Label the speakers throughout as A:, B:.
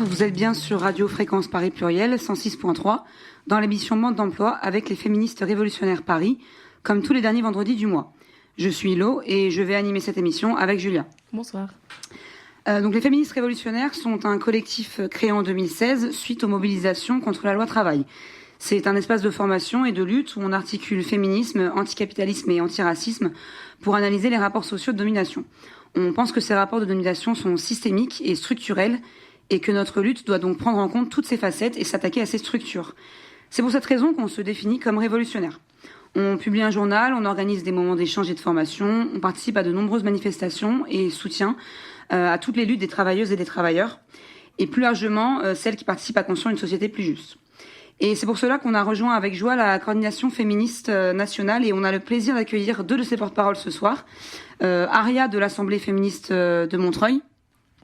A: Vous êtes bien sur Radio Fréquence Paris Pluriel 106.3 dans l'émission Monde d'emploi avec les féministes révolutionnaires Paris, comme tous les derniers vendredis du mois. Je suis Lo et je vais animer cette émission avec Julia.
B: Bonsoir.
A: Donc les féministes révolutionnaires sont un collectif créé en 2016 suite aux mobilisations contre la loi travail. C'est un espace de formation et de lutte où on articule féminisme, anticapitalisme et antiracisme pour analyser les rapports sociaux de domination. On pense que ces rapports de domination sont systémiques et structurels et que notre lutte doit donc prendre en compte toutes ces facettes et s'attaquer à ces structures. C'est pour cette raison qu'on se définit comme révolutionnaire. On publie un journal, on organise des moments d'échange et de formation, on participe à de nombreuses manifestations et soutient à toutes les luttes des travailleuses et des travailleurs, et plus largement celles qui participent à construire une société plus juste. Et c'est pour cela qu'on a rejoint avec joie la coordination féministe nationale et on a le plaisir d'accueillir deux de ses porte-paroles ce soir. Aria de l'Assemblée féministe de Montreuil.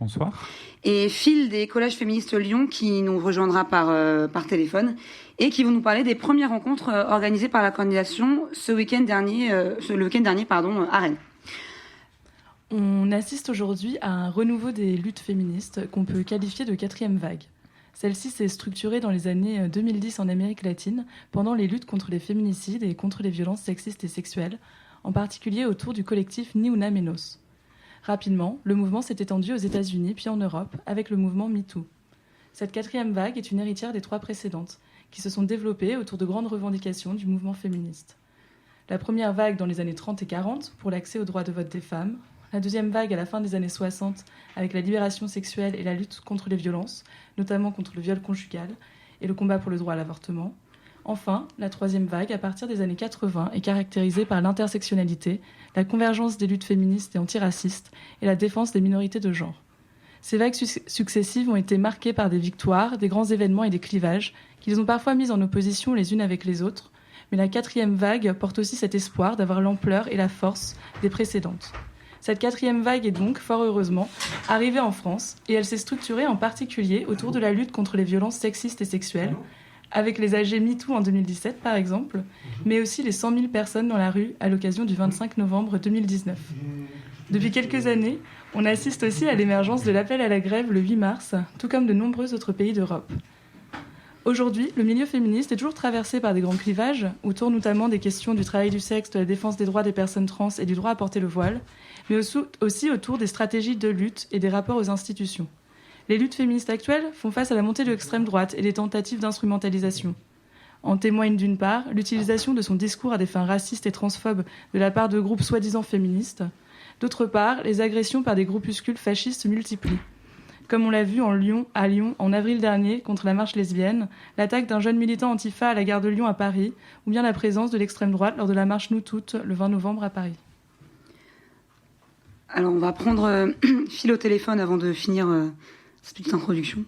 C: Bonsoir.
A: Et Phil des collèges féministes Lyon qui nous rejoindra par téléphone et qui vont nous parler des premières rencontres organisées par la coordination le week-end dernier à Rennes.
B: On assiste aujourd'hui à un renouveau des luttes féministes qu'on peut qualifier de quatrième vague. Celle-ci s'est structurée dans les années 2010 en Amérique latine pendant les luttes contre les féminicides et contre les violences sexistes et sexuelles, en particulier autour du collectif Ni Una Menos. Rapidement, le mouvement s'est étendu aux États-Unis puis en Europe avec le mouvement MeToo. Cette quatrième vague est une héritière des trois précédentes, qui se sont développées autour de grandes revendications du mouvement féministe. La première vague dans les années 30 et 40 pour l'accès au droit de vote des femmes, la deuxième vague à la fin des années 60 avec la libération sexuelle et la lutte contre les violences, notamment contre le viol conjugal et le combat pour le droit à l'avortement. Enfin, la troisième vague, à partir des années 80, est caractérisée par l'intersectionnalité, la convergence des luttes féministes et antiracistes et la défense des minorités de genre. Ces vagues successives ont été marquées par des victoires, des grands événements et des clivages qui les ont parfois mises en opposition les unes avec les autres, mais la quatrième vague porte aussi cet espoir d'avoir l'ampleur et la force des précédentes. Cette quatrième vague est donc, fort heureusement, arrivée en France et elle s'est structurée en particulier autour de la lutte contre les violences sexistes et sexuelles, avec les AG MeToo en 2017 par exemple, mais aussi les 100 000 personnes dans la rue à l'occasion du 25 novembre 2019. Depuis quelques années, on assiste aussi à l'émergence de l'appel à la grève le 8 mars, tout comme de nombreux autres pays d'Europe. Aujourd'hui, le milieu féministe est toujours traversé par des grands clivages, autour notamment des questions du travail du sexe, de la défense des droits des personnes trans et du droit à porter le voile, mais aussi autour des stratégies de lutte et des rapports aux institutions. Les luttes féministes actuelles font face à la montée de l'extrême droite et des tentatives d'instrumentalisation. En témoigne d'une part l'utilisation de son discours à des fins racistes et transphobes de la part de groupes soi-disant féministes. D'autre part, les agressions par des groupuscules fascistes se multiplient. Comme on l'a vu à Lyon en avril dernier contre la marche lesbienne, l'attaque d'un jeune militant antifa à la gare de Lyon à Paris, ou bien la présence de l'extrême droite lors de la marche Nous Toutes le 20 novembre à Paris.
A: Alors on va prendre Phil au téléphone avant de finir cette petite introduction.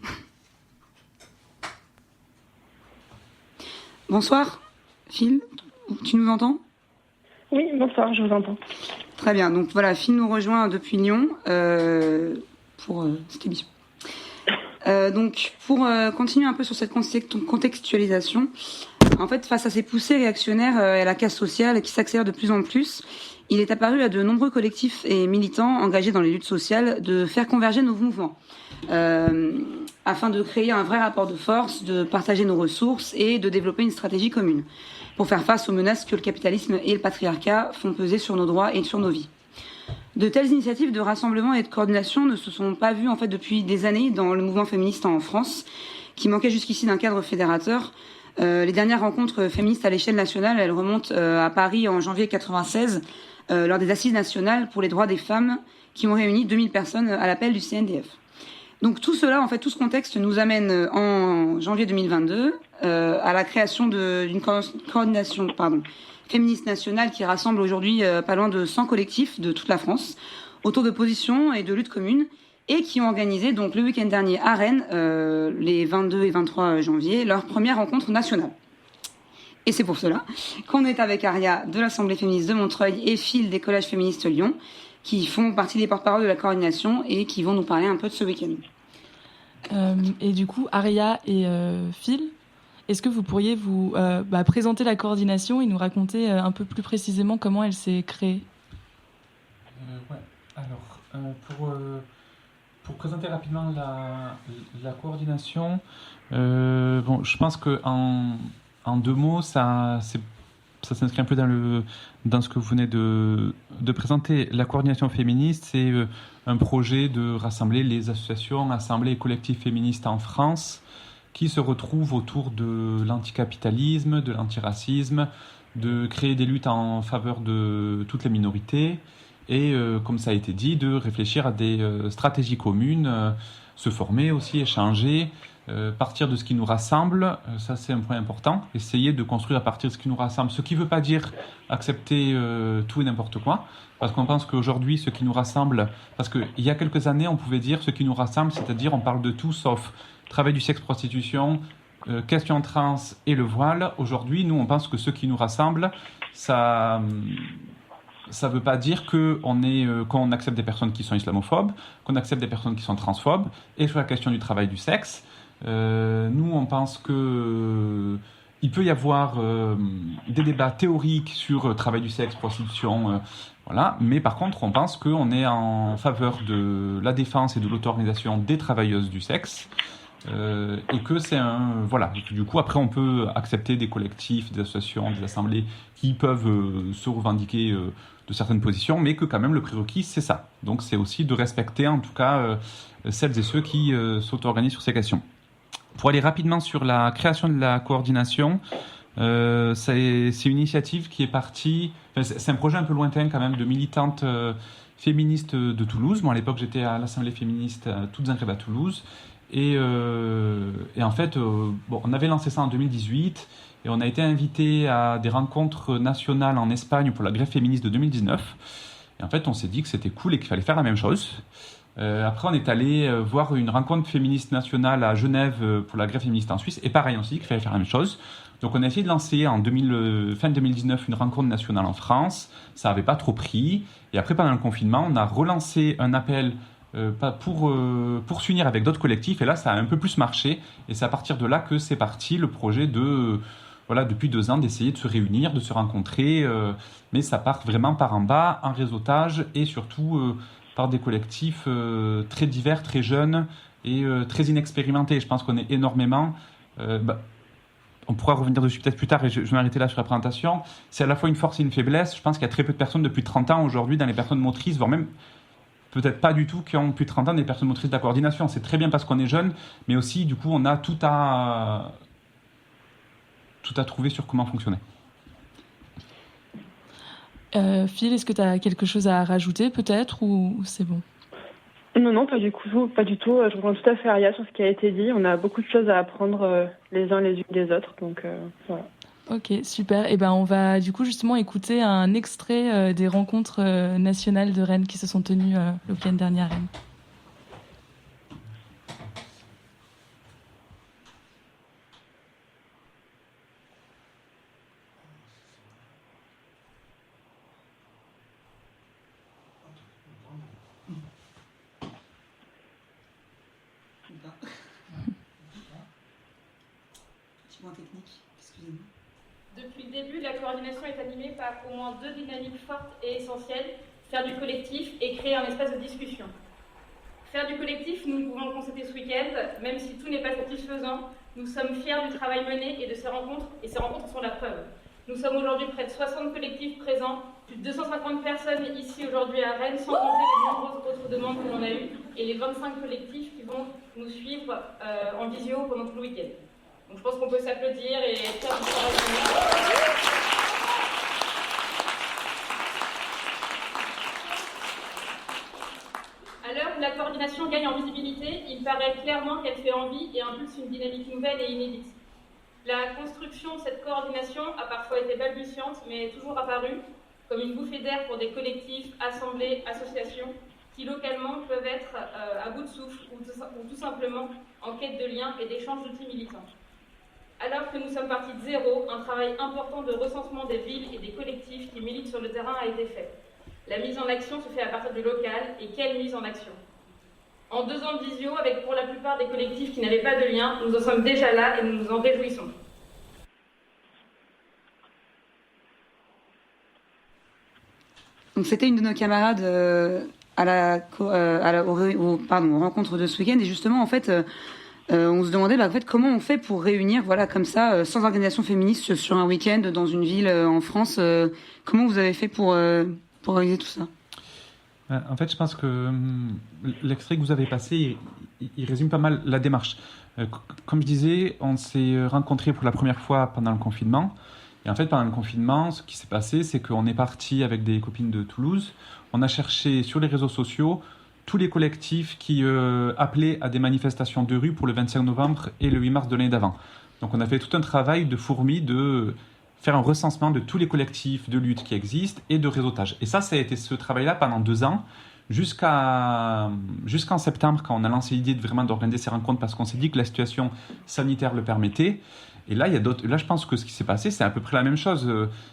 A: Bonsoir, Phil, tu nous entends ?
D: Oui, bonsoir, je vous entends.
A: Très bien, donc voilà, Phil nous rejoint depuis Lyon pour cette émission. Donc pour continuer un peu sur cette contextualisation, en fait, face à ces poussées réactionnaires et à la casse sociale qui s'accélère de plus en plus, il est apparu à de nombreux collectifs et militants engagés dans les luttes sociales de faire converger nos mouvements afin de créer un vrai rapport de force, de partager nos ressources et de développer une stratégie commune pour faire face aux menaces que le capitalisme et le patriarcat font peser sur nos droits et sur nos vies. De telles initiatives de rassemblement et de coordination ne se sont pas vues en fait depuis des années dans le mouvement féministe en France, qui manquait jusqu'ici d'un cadre fédérateur. Les dernières rencontres féministes à l'échelle nationale, elles remontent à Paris en janvier 1996, lors des assises nationales pour les droits des femmes, qui ont réuni 2000 personnes à l'appel du CNDF. Donc tout cela, en fait, tout ce contexte nous amène en janvier 2022 à la création d'une coordination féministe nationale qui rassemble aujourd'hui pas loin de 100 collectifs de toute la France autour de positions et de luttes communes et qui ont organisé donc le week-end dernier à Rennes, les 22 et 23 janvier, leur première rencontre nationale. Et c'est pour cela qu'on est avec Aria de l'Assemblée féministe de Montreuil et Phil des collèges féministes Lyon, qui font partie des porte-paroles de la coordination et qui vont nous parler un peu de ce week-end.
B: Et du coup, Aria et Phil, est-ce que vous pourriez vous présenter la coordination et nous raconter un peu plus précisément comment elle s'est créée?
C: Ouais. Alors, pour présenter rapidement la coordination, je pense en 2 mots, ça s'inscrit un peu dans ce que vous venez de présenter. La coordination féministe, c'est un projet de rassembler les associations, assemblées et collectifs féministes en France qui se retrouvent autour de l'anticapitalisme, de l'antiracisme, de créer des luttes en faveur de toutes les minorités et, comme ça a été dit, de réfléchir à des stratégies communes, se former aussi, échanger, partir de ce qui nous rassemble, ça c'est un point important, essayer de construire à partir de ce qui nous rassemble, ce qui ne veut pas dire accepter tout et n'importe quoi, parce qu'on pense qu'aujourd'hui ce qui nous rassemble, parce qu'il y a quelques années on pouvait dire ce qui nous rassemble, c'est-à-dire on parle de tout sauf travail du sexe, prostitution, question trans et le voile. Aujourd'hui nous on pense que ce qui nous rassemble, ça veut pas dire qu'on accepte des personnes qui sont islamophobes, qu'on accepte des personnes qui sont transphobes, et sur la question du travail du sexe, nous on pense que il peut y avoir des débats théoriques sur travail du sexe, prostitution, voilà, mais par contre on pense qu'on est en faveur de la défense et de l'auto-organisation des travailleuses du sexe, et que c'est voilà, du coup après on peut accepter des collectifs, des associations, des assemblées qui peuvent se revendiquer de certaines positions, mais que quand même le prérequis c'est ça, donc c'est aussi de respecter en tout cas celles et ceux qui s'auto-organisent sur ces questions. Pour aller rapidement sur la création de la coordination, c'est une initiative qui est partie, c'est un projet un peu lointain quand même de militantes féministes de Toulouse. Moi à l'époque j'étais à l'Assemblée féministe Toutes Zagreb à Toulouse, et en fait on avait lancé ça en 2018 et on a été invité à des rencontres nationales en Espagne pour la grève féministe de 2019, et en fait on s'est dit que c'était cool et qu'il fallait faire la même chose. Après on est allé voir une rencontre féministe nationale à Genève pour la grève féministe en Suisse, et pareil on s'est dit qu'il fallait faire la même chose. Donc on a essayé de lancer fin 2019 une rencontre nationale en France, ça n'avait pas trop pris, et après pendant le confinement on a relancé un appel pour s'unir avec d'autres collectifs, et là ça a un peu plus marché, et c'est à partir de là que c'est parti le projet depuis 2 ans d'essayer de se réunir, de se rencontrer, mais ça part vraiment par en bas, en réseautage, et surtout par des collectifs très divers, très jeunes et très inexpérimentés. Je pense qu'on est énormément... on pourra revenir dessus peut-être plus tard, et je vais m'arrêter là sur la présentation. C'est à la fois une force et une faiblesse. Je pense qu'il y a très peu de personnes depuis 30 ans aujourd'hui dans les personnes motrices, voire même peut-être pas du tout, qui ont plus de 30 ans des personnes motrices de la coordination. C'est très bien parce qu'on est jeune, mais aussi du coup on a tout à trouver sur comment fonctionner.
B: Phil, est-ce que tu as quelque chose à rajouter peut-être, ou c'est bon?
D: Non, pas du tout. Je rejoins tout à fait Aria sur ce qui a été dit. On a beaucoup de choses à apprendre les uns les unes des autres, donc voilà.
B: Ok, super. Et on va du coup justement écouter un extrait des rencontres nationales de Rennes qui se sont tenues le week-end dernier à Rennes.
A: Technique, excusez-moi.
E: Depuis le début, la coordination est animée par au moins 2 dynamiques fortes et essentielles: faire du collectif et créer un espace de discussion. Faire du collectif, nous pouvons le constater ce week-end, même si tout n'est pas satisfaisant, nous sommes fiers du travail mené et de ces rencontres, et ces rencontres sont la preuve. Nous sommes aujourd'hui près de 60 collectifs présents, plus de 250 personnes ici aujourd'hui à Rennes, sans compter les nombreuses autres demandes que l'on a eues, et les 25 collectifs qui vont nous suivre en visio pendant tout le week-end. Donc je pense qu'on peut s'applaudir et faire du travail. À l'heure où la coordination gagne en visibilité, il paraît clairement qu'elle fait envie et impulse une dynamique nouvelle et inédite. La construction de cette coordination a parfois été balbutiante, mais est toujours apparue comme une bouffée d'air pour des collectifs, assemblées, associations, qui localement peuvent être à bout de souffle ou tout simplement en quête de liens et d'échanges d'outils militants. Alors que nous sommes partis de zéro, un travail important de recensement des villes et des collectifs qui militent sur le terrain a été fait. La mise en action se fait à partir du local, et quelle mise en action! En 2 ans de visio, avec pour la plupart des collectifs qui n'avaient pas de lien, nous en sommes déjà là et nous nous en réjouissons.
A: Donc c'était une de nos camarades aux rencontres de ce week-end, et justement en fait on se demandait en fait comment on fait pour réunir comme ça sans organisation féministe sur un week-end dans une ville en France. Comment vous avez fait pour organiser tout ça?
C: En fait, je pense que l'extrait que vous avez passé, il résume pas mal la démarche. Comme je disais, on s'est rencontrés pour la première fois pendant le confinement. Et en fait, pendant le confinement, ce qui s'est passé, c'est qu'on est parti avec des copines de Toulouse. On a cherché sur les réseaux sociaux tous les collectifs qui appelaient à des manifestations de rue pour le 25 novembre et le 8 mars de l'année d'avant. Donc on a fait tout un travail de fourmi de faire un recensement de tous les collectifs de lutte qui existent et de réseautage. Et ça a été ce travail-là pendant 2 ans, jusqu'en septembre, quand on a lancé l'idée d'organiser ces rencontres, parce qu'on s'est dit que la situation sanitaire le permettait. Et là, là, je pense que ce qui s'est passé, c'est à peu près la même chose.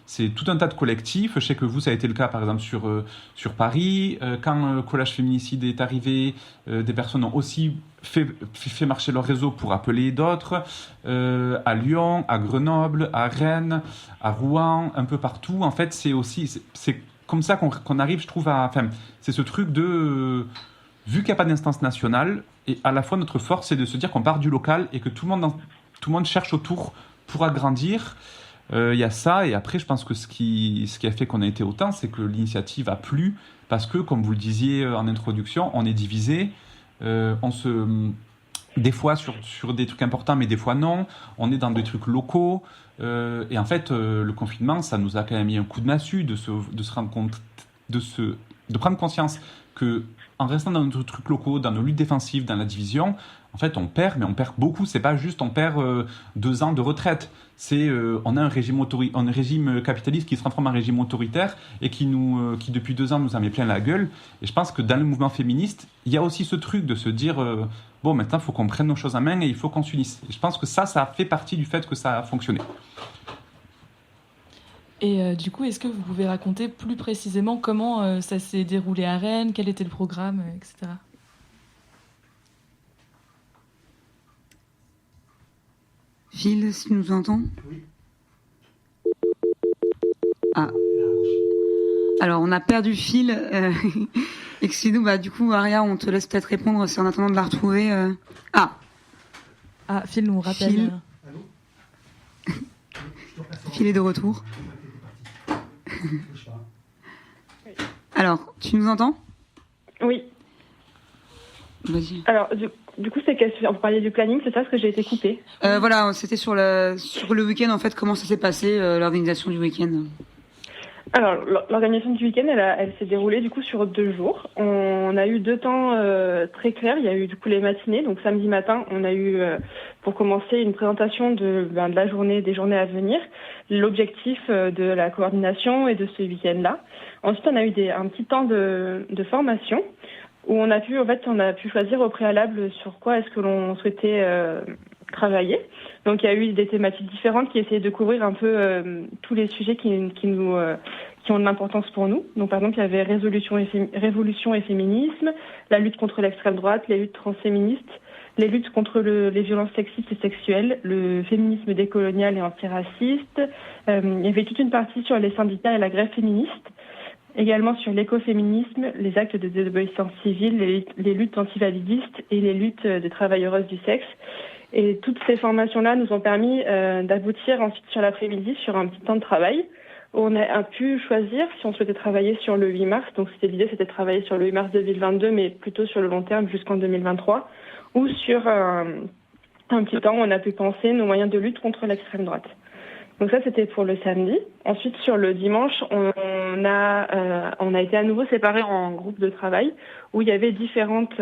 C: C'est tout un tas de collectifs. Je sais que vous, ça a été le cas, par exemple, sur Paris. Quand le collage féminicide est arrivé, des personnes ont aussi fait marcher leur réseau pour appeler d'autres. À Lyon, à Grenoble, à Rennes, à Rouen, un peu partout. En fait, c'est comme ça qu'on arrive, je trouve, Enfin, c'est ce truc de... vu qu'il n'y a pas d'instance nationale, et à la fois notre force, c'est de se dire qu'on part du local et que tout le monde cherche autour pour agrandir. Il y a ça, et après, je pense que ce qui a fait qu'on a été autant, c'est que l'initiative a plu, parce que, comme vous le disiez en introduction, on est divisé, des fois sur des trucs importants, mais des fois non, on est dans des trucs locaux, et en fait, le confinement, ça nous a quand même mis un coup de massue de se rendre compte, de prendre conscience que, en restant dans nos trucs locaux, dans nos luttes défensives, dans la division, en fait, on perd, mais on perd beaucoup. C'est pas juste on perd 2 ans de retraite. C'est on a un régime capitaliste qui se transforme en régime autoritaire et qui depuis 2 ans nous en met plein la gueule. Et je pense que dans le mouvement féministe, il y a aussi ce truc de se dire bon, maintenant, il faut qu'on prenne nos choses en main et il faut qu'on s'unisse. Et je pense que ça fait partie du fait que ça a fonctionné.
B: Et du coup, est-ce que vous pouvez raconter plus précisément comment ça s'est déroulé à Rennes, quel était le programme, etc.
A: Phil, si tu nous entends?
F: Oui.
A: Ah. Alors, on a perdu Phil. Excuse-nous, du coup, Aria, on te laisse peut-être répondre si en attendant de la retrouver.
B: Ah, Phil nous rappelle.
A: Phil.
F: Allô?
A: Phil est de retour. Alors, tu nous entends?
D: Oui.
A: Vas-y.
D: Alors, du coup, on parlait du planning, c'est ça, parce que j'ai été coupée.
A: Voilà, c'était sur le week-end, en fait, comment ça s'est passé, l'organisation du week-end?
D: Alors, l'organisation du week-end, elle s'est déroulée du coup sur 2 jours. On a eu 2 temps très clairs. Il y a eu du coup les matinées. Donc samedi matin, on a eu pour commencer une présentation de la journée, des journées à venir, l'objectif de la coordination et de ce week-end-là. Ensuite, on a eu un petit temps de formation où on a pu choisir au préalable sur quoi est-ce que l'on souhaitait travailler. Donc il y a eu des thématiques différentes qui essayaient de couvrir un peu tous les sujets qui ont de l'importance pour nous. Donc par exemple, il y avait révolution et féminisme, la lutte contre l'extrême droite, les luttes transféministes, les luttes contre les violences sexistes et sexuelles, le féminisme décolonial et antiraciste. Il y avait toute une partie sur les syndicats et la grève féministe. Également sur l'écoféminisme, les actes de désobéissance civile, les luttes antivalidistes et les luttes des travailleuses du sexe. Et toutes ces formations-là nous ont permis d'aboutir ensuite sur l'après-midi sur un petit temps de travail où on a pu choisir si on souhaitait travailler sur le 8 mars. Donc l'idée, c'était de travailler sur le 8 mars 2022, mais plutôt sur le long terme jusqu'en 2023, ou sur un petit temps où on a pu penser nos moyens de lutte contre l'extrême droite. Donc ça, c'était pour le samedi. Ensuite, sur le dimanche, on a été à nouveau séparés en groupes de travail où il y avait différentes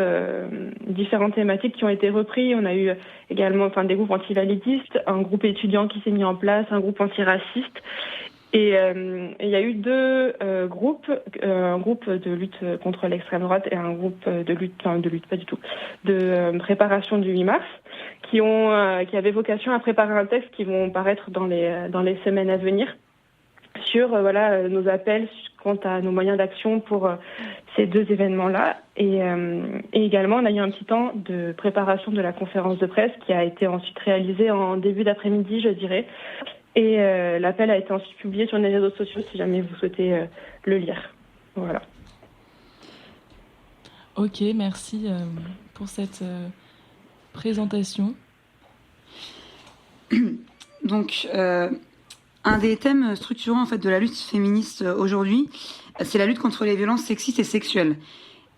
D: thématiques qui ont été reprises. On a eu également des groupes antivalidistes, un groupe étudiant qui s'est mis en place, un groupe antiraciste. Et il y a eu 2 groupes, un groupe de lutte contre l'extrême droite et un groupe de préparation du 8 mars, qui avaient vocation à préparer un texte qui vont paraître dans les semaines à venir sur nos appels quant à nos moyens d'action pour ces 2 événements-là. Et également, on a eu un petit temps de préparation de la conférence de presse qui a été ensuite réalisée en début d'après-midi, je dirais. Et l'appel a été ensuite publié sur les réseaux sociaux si jamais vous souhaitez le lire. Voilà.
B: Ok, merci pour cette présentation.
A: Donc, un des thèmes structurants en fait de la lutte féministe aujourd'hui, c'est la lutte contre les violences sexistes et sexuelles.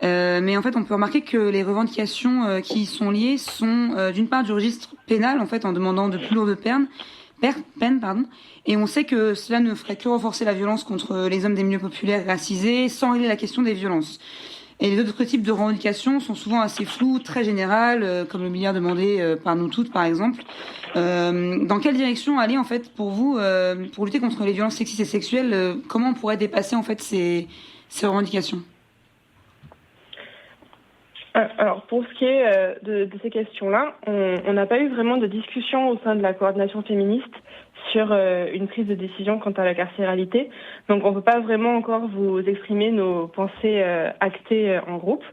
A: Mais en fait, on peut remarquer que les revendications qui y sont liées sont d'une part du registre pénal, en fait, en demandant de plus lourdes peines, et on sait que cela ne ferait que renforcer la violence contre les hommes des milieux populaires racisés, sans régler la question des violences. Et les autres types de revendications sont souvent assez floues, très générales, comme le milliard demandé par nous toutes, par exemple. Dans quelle direction aller, en fait, pour vous, pour lutter contre les violences sexistes et sexuelles, comment on pourrait dépasser, en fait, ces revendications ?
D: Alors, pour ce qui est de ces questions-là, on n'a pas eu vraiment de discussion au sein de la coordination féministe sur une prise de décision quant à la carcéralité. Donc, on ne peut pas vraiment encore vous exprimer nos pensées actées en groupe.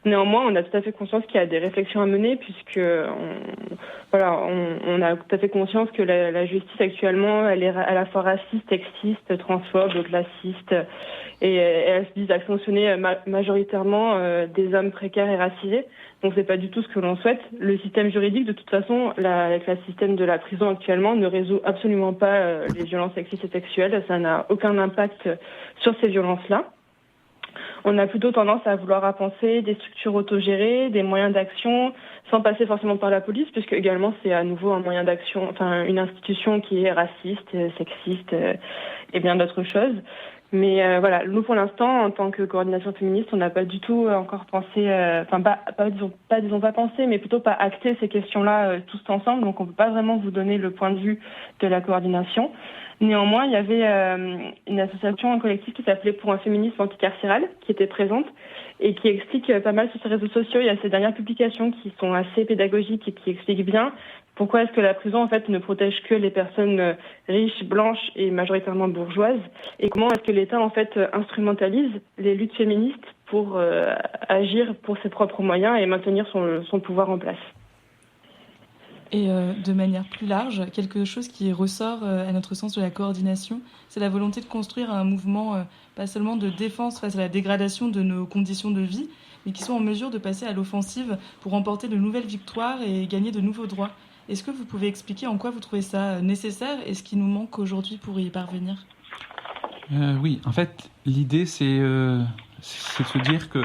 D: Néanmoins, on a tout à fait conscience qu'il y a des réflexions à mener puisque on a tout à fait conscience que la justice actuellement, elle est à la fois raciste, sexiste, transphobe, classiste, et elle se vise à sanctionner majoritairement des hommes précaires et racisés. Donc c'est pas du tout ce que l'on souhaite. Le système juridique, de toute façon, avec le système de la prison actuellement, ne résout absolument pas les violences sexistes et sexuelles. Ça n'a aucun impact sur ces violences-là. On a plutôt tendance à vouloir penser des structures autogérées, des moyens d'action, sans passer forcément par la police, puisque également c'est à nouveau un moyen d'action, enfin une institution qui est raciste, sexiste et bien d'autres choses. Mais nous pour l'instant, en tant que coordination féministe, on n'a pas du tout encore pensé, disons pas pensé, mais plutôt pas acté ces questions-là tous ensemble. Donc on peut pas vraiment vous donner le point de vue de la coordination. Néanmoins, il y avait une association, un collectif qui s'appelait Pour un féminisme anticarcéral, qui était présente et qui explique pas mal sur ses réseaux sociaux. Il y a ces dernières publications qui sont assez pédagogiques et qui expliquent bien pourquoi est-ce que la prison en fait ne protège que les personnes riches, blanches et majoritairement bourgeoises, et comment est-ce que l'État en fait instrumentalise les luttes féministes pour agir pour ses propres moyens et maintenir son pouvoir en place.
B: Et de manière plus large, quelque chose qui ressort à notre sens de la coordination, c'est la volonté de construire un mouvement pas seulement de défense face à la dégradation de nos conditions de vie, mais qui soit en mesure de passer à l'offensive pour remporter de nouvelles victoires et gagner de nouveaux droits. Est-ce que vous pouvez expliquer en quoi vous trouvez ça nécessaire et ce qui nous manque aujourd'hui pour y parvenir ?
C: Oui, en fait, l'idée, c'est de se dire que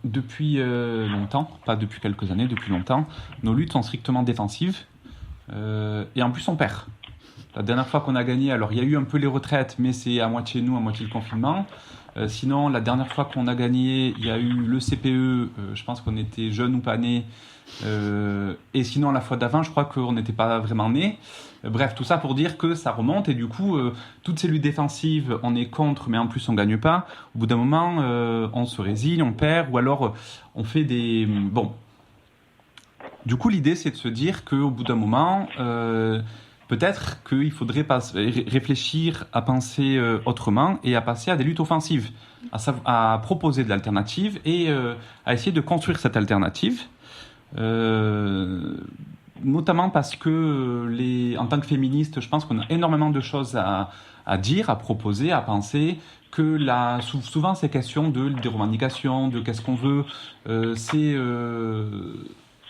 C: depuis longtemps, pas depuis quelques années, depuis longtemps, nos luttes sont strictement défensives et en plus on perd. La dernière fois qu'on a gagné, alors il y a eu un peu les retraites, mais c'est à moitié nous, à moitié le confinement. Sinon, la dernière fois qu'on a gagné, il y a eu le CPE, je pense qu'on était jeunes ou pas nés. Et sinon, la fois d'avant, je crois qu'on n'était pas vraiment nés. Bref, tout ça pour dire que ça remonte et du coup, toutes ces luttes défensives, on est contre, mais en plus on ne gagne pas. Au bout d'un moment, on se résigne, on perd, ou alors on fait des... Bon. Du coup, l'idée, c'est de se dire qu'au bout d'un moment... peut-être qu'il faudrait réfléchir à penser autrement et à passer à des luttes offensives, à proposer de l'alternative et à essayer de construire cette alternative, notamment parce que en tant que féministe, je pense qu'on a énormément de choses à dire, à proposer, à penser, que souvent ces questions des revendications, de qu'est-ce qu'on veut,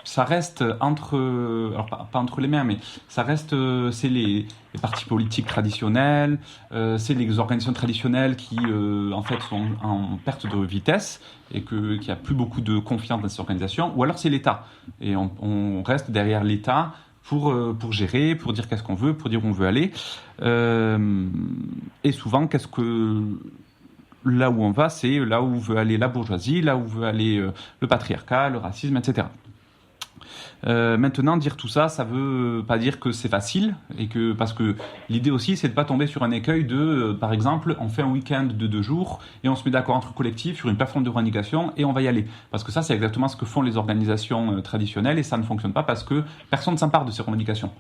C: ça reste alors pas entre les mains, mais ça reste, c'est les partis politiques traditionnels, c'est les organisations traditionnelles qui, en fait, sont en perte de vitesse et qu'il n'y a plus beaucoup de confiance dans ces organisations, ou alors c'est l'État. Et on reste derrière l'État pour gérer, pour dire qu'est-ce qu'on veut, pour dire où on veut aller. Et souvent, là où on va, c'est là où veut aller la bourgeoisie, là où veut aller le patriarcat, le racisme, etc. Maintenant, dire tout ça, ça veut pas dire que c'est facile, parce que l'idée aussi, c'est de pas tomber sur un écueil par exemple, on fait un week-end de 2 jours et on se met d'accord entre collectifs sur une plateforme de revendication et on va y aller. Parce que ça, c'est exactement ce que font les organisations traditionnelles et ça ne fonctionne pas parce que personne ne s'empare de ces revendications.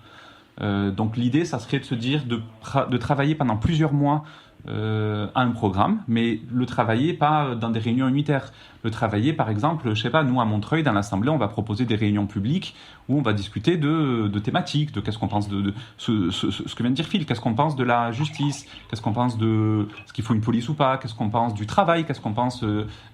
C: Donc l'idée, ça serait de se dire de travailler pendant plusieurs mois à un programme, mais le travailler pas dans des réunions unitaires. Le travailler, par exemple, je sais pas, nous à Montreuil, dans l'Assemblée, on va proposer des réunions publiques où on va discuter de thématiques, de qu'est-ce qu'on pense de ce que vient de dire Phil, qu'est-ce qu'on pense de la justice, qu'est-ce qu'on pense de ce qu'il faut une police ou pas, qu'est-ce qu'on pense du travail, qu'est-ce qu'on pense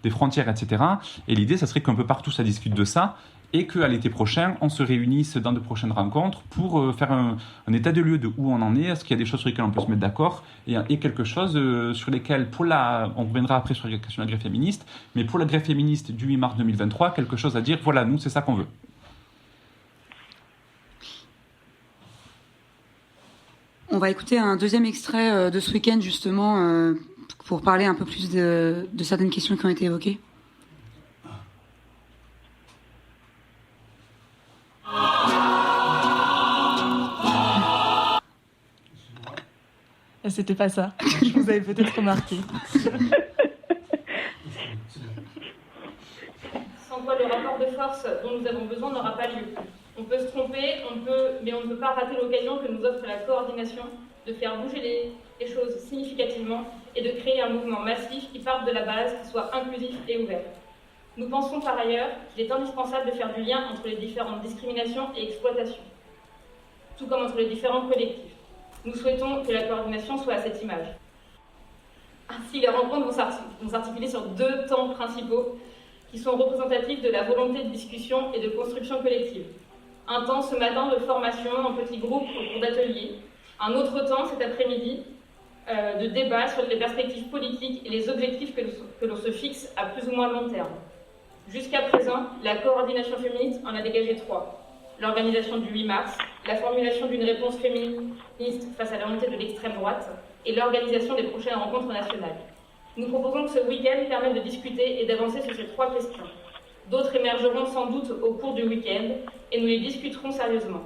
C: des frontières, etc. Et l'idée, ça serait qu'un peu partout, ça discute de ça, et qu'à l'été prochain, on se réunisse dans de prochaines rencontres pour faire un état de lieu de où on en est, est-ce qu'il y a des choses sur lesquelles on peut se mettre d'accord, et quelque chose sur lesquelles, on reviendra après sur la question de la grève féministe, mais pour la grève féministe du 8 mars 2023, quelque chose à dire, voilà, nous, c'est ça qu'on veut.
A: On va écouter un deuxième extrait de ce week-end, justement, pour parler un peu plus de certaines questions qui ont été évoquées.
B: C'était pas ça. Vous avez peut-être remarqué.
E: Sans quoi le rapport de force dont nous avons besoin n'aura pas lieu. On peut se tromper, mais on ne peut pas rater l'occasion que nous offre la coordination de faire bouger les choses significativement et de créer un mouvement massif qui parte de la base, qui soit inclusif et ouvert. Nous pensons par ailleurs qu'il est indispensable de faire du lien entre les différentes discriminations et exploitations, tout comme entre les différents collectifs. Nous souhaitons que la coordination soit à cette image. Ainsi, les rencontres vont s'articuler sur 2 temps principaux qui sont représentatifs de la volonté de discussion et de construction collective. Un temps ce matin de formation en petits groupes au cours d'ateliers. Un autre temps cet après-midi de débat sur les perspectives politiques et les objectifs que l'on se fixe à plus ou moins long terme. Jusqu'à présent, la coordination féministe en a dégagé 3. L'organisation du 8 mars, la formulation d'une réponse féministe face à la montée de l'extrême droite et l'organisation des prochaines rencontres nationales. Nous proposons que ce week-end permette de discuter et d'avancer sur ces 3 questions. D'autres émergeront sans doute au cours du week-end et nous les discuterons sérieusement.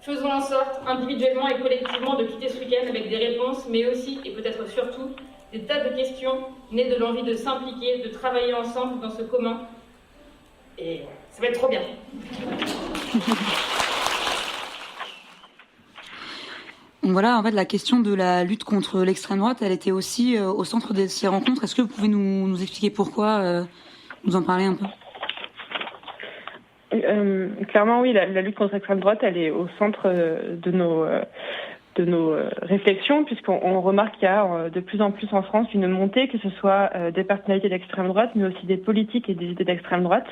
E: Faisons en sorte, individuellement et collectivement, de quitter ce week-end avec des réponses, mais aussi, et peut-être surtout, des tas de questions nées de l'envie de s'impliquer, de travailler ensemble dans ce commun. Et ça va être trop bien.
A: Donc voilà, en fait, la question de la lutte contre l'extrême droite, elle était aussi au centre de ces rencontres. Est-ce que vous pouvez nous expliquer pourquoi, nous en parler un peu ?
D: Clairement, oui, la lutte contre l'extrême droite, elle est au centre de nos réflexions, puisqu'on remarque qu'il y a de plus en plus en France une montée, que ce soit des personnalités d'extrême droite, mais aussi des politiques et des idées d'extrême droite.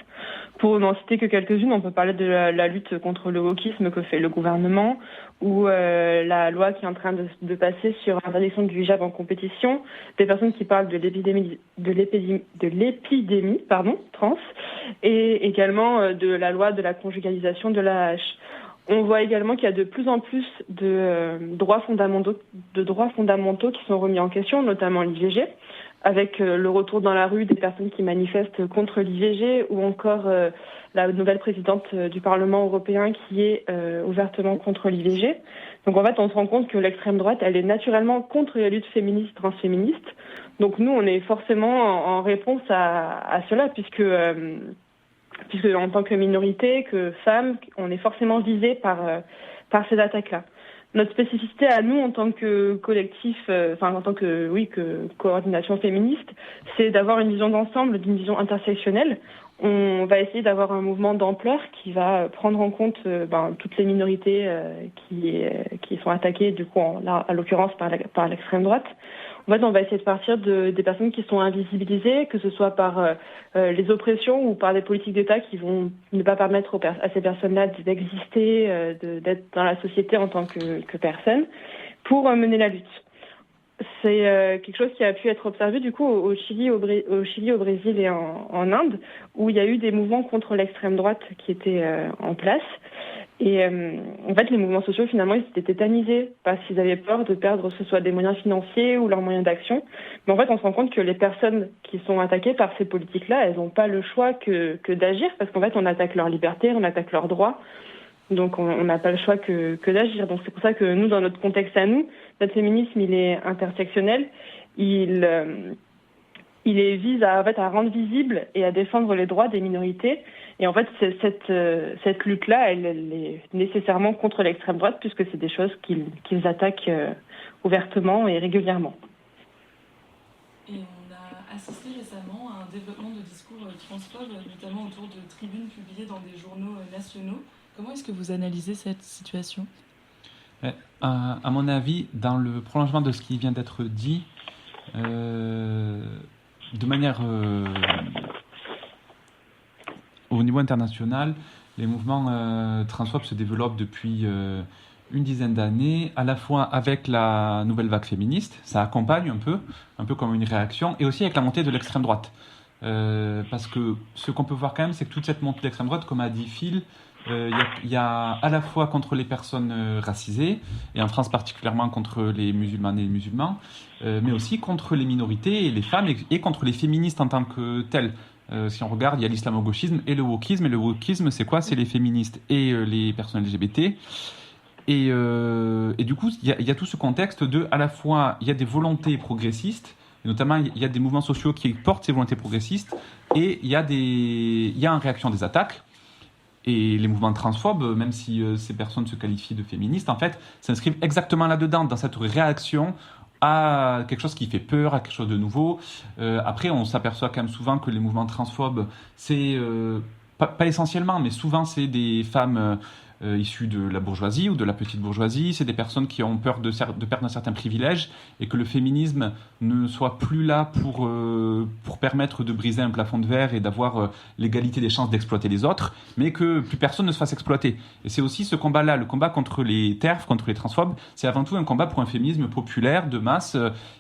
D: Pour n'en citer que quelques-unes, on peut parler de la lutte contre le wokisme que fait le gouvernement, ou la loi qui est en train de passer sur l'interdiction du hijab en compétition, des personnes qui parlent de l'épidémie trans, et également de la loi de la conjugalisation de l'AAH. On voit également qu'il y a de plus en plus de droits fondamentaux qui sont remis en question, notamment l'IVG, avec le retour dans la rue des personnes qui manifestent contre l'IVG, ou encore la nouvelle présidente du Parlement européen qui est ouvertement contre l'IVG. Donc en fait, on se rend compte que l'extrême droite, elle est naturellement contre les luttes féministes, transféministes. Donc nous, on est forcément en réponse à cela, puisque en tant que minorité, que femmes, on est forcément visés par ces attaques-là. Notre spécificité à nous, en tant que collectif, en tant que coordination féministe, c'est d'avoir une vision d'ensemble, d'une vision intersectionnelle. On va essayer d'avoir un mouvement d'ampleur qui va prendre en compte toutes les minorités qui sont attaquées, du coup, à l'occurrence par l'extrême droite. En fait, on va essayer de partir des personnes qui sont invisibilisées, que ce soit par les oppressions ou par des politiques d'État qui vont ne pas permettre à ces personnes-là d'exister, d'être dans la société en tant que personne, pour mener la lutte. C'est quelque chose qui a pu être observé du coup au Chili, au Brésil et en Inde, où il y a eu des mouvements contre l'extrême droite qui étaient en place. Et en fait, les mouvements sociaux, finalement, ils étaient tétanisés parce qu'ils avaient peur de perdre que ce soit des moyens financiers ou leurs moyens d'action. Mais en fait, on se rend compte que les personnes qui sont attaquées par ces politiques-là, elles n'ont pas le choix que d'agir, parce qu'en fait, on attaque leur liberté, on attaque leurs droits. Donc, on n'a pas le choix que d'agir. Donc, c'est pour ça que nous, dans notre contexte à nous, notre féminisme, il est intersectionnel. Il il vise en fait, à rendre visible et à défendre les droits des minorités. Et en fait, cette lutte-là, elle est nécessairement contre l'extrême droite, puisque c'est des choses qu'ils attaquent ouvertement et régulièrement.
B: Et on a assisté récemment à un développement de discours transphobes, notamment autour de tribunes publiées dans des journaux nationaux. Comment est-ce que vous analysez cette situation ?
C: À mon avis, dans le prolongement de ce qui vient d'être dit, de manière au niveau international, les mouvements transphobes se développent depuis une dizaine d'années, à la fois avec la nouvelle vague féministe, ça accompagne un peu comme une réaction, et aussi avec la montée de l'extrême droite. Parce que ce qu'on peut voir quand même, c'est que toute cette montée de l'extrême droite, comme a dit Phil, il y a à la fois contre les personnes racisées, et en France particulièrement contre les musulmanes et les musulmans, mais aussi contre les minorités et les femmes, et contre les féministes en tant que telles. Si on regarde, il y a l'islamo-gauchisme et le wokisme. Et le wokisme, c'est quoi ? C'est les féministes et les personnes LGBT. Et du coup, il y a tout ce contexte de, à la fois, il y a des volontés progressistes, et notamment il y a des mouvements sociaux qui portent ces volontés progressistes, et il y a en réaction des attaques. Et les mouvements transphobes, même si ces personnes se qualifient de féministes, en fait, s'inscrivent exactement là-dedans, dans cette réaction à quelque chose qui fait peur, à quelque chose de nouveau. Après, on s'aperçoit quand même souvent que les mouvements transphobes, c'est pas essentiellement, mais souvent c'est des femmes issues de la bourgeoisie ou de la petite bourgeoisie. C'est des personnes qui ont peur de perdre un certain privilège, et que le féminisme ne soit plus là pour permettre de briser un plafond de verre et d'avoir l'égalité des chances d'exploiter les autres, mais que plus personne ne se fasse exploiter. Et c'est aussi ce combat-là, le combat contre les TERF, contre les transphobes, c'est avant tout un combat pour un féminisme populaire, de masse,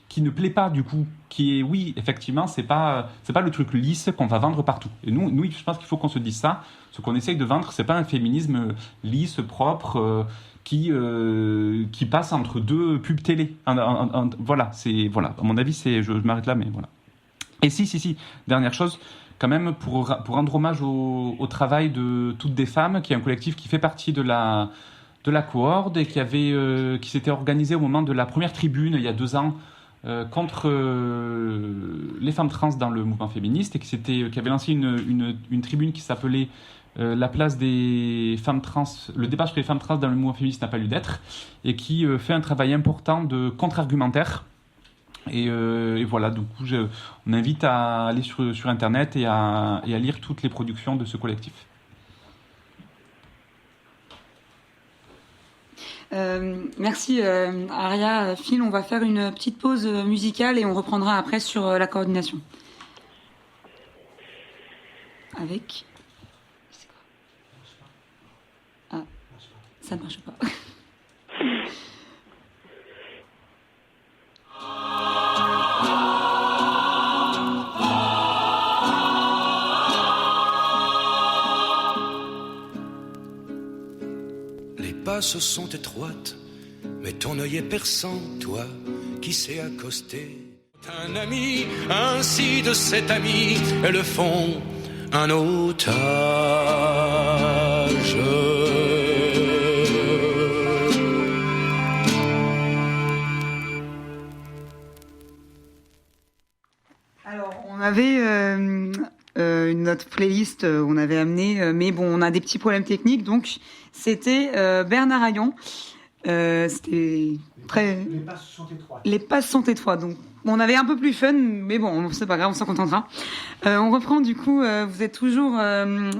C: qui ne plaît pas du coup, qui est, oui, effectivement, c'est pas le truc lisse qu'on va vendre partout. Et nous, je pense qu'il faut qu'on se dise ça. Ce qu'on essaye de vendre, c'est pas un féminisme lisse, propre, qui passe entre deux pubs télé. Voilà, à mon avis, je m'arrête là, mais voilà. Et si, dernière chose, quand même, pour rendre hommage au travail de Toutes des femmes, qui est un collectif qui fait partie de la cohorde, et qui s'était organisé au moment de la première tribune, il y a 2 ans, contre les femmes trans dans le mouvement féministe, et qui avait lancé une tribune qui s'appelait la place des femmes trans, le débat sur les femmes trans dans le mouvement féministe n'a pas lieu d'être, et qui fait un travail important de contre-argumentaire. Et voilà, du coup, on invite à aller sur Internet et à lire toutes les productions de ce collectif.
A: Merci Aria, Phil, on va faire une petite pause musicale et on reprendra après sur la coordination. Avec... Ah, ça ne marche pas.
G: Les passes sont étroites, mais ton œil est perçant, toi qui sais accoster. Un ami, ainsi de cet ami, elles font un otage.
A: Alors, on avait notre playlist, on avait amené, mais bon, on a des petits problèmes techniques, donc c'était Bernard Hayan. C'était très...
F: Les passes sont étroites.
A: Les passes sont étroites, donc on avait un peu plus fun, mais bon, c'est pas grave, on s'en contentera. On reprend du coup, vous êtes toujours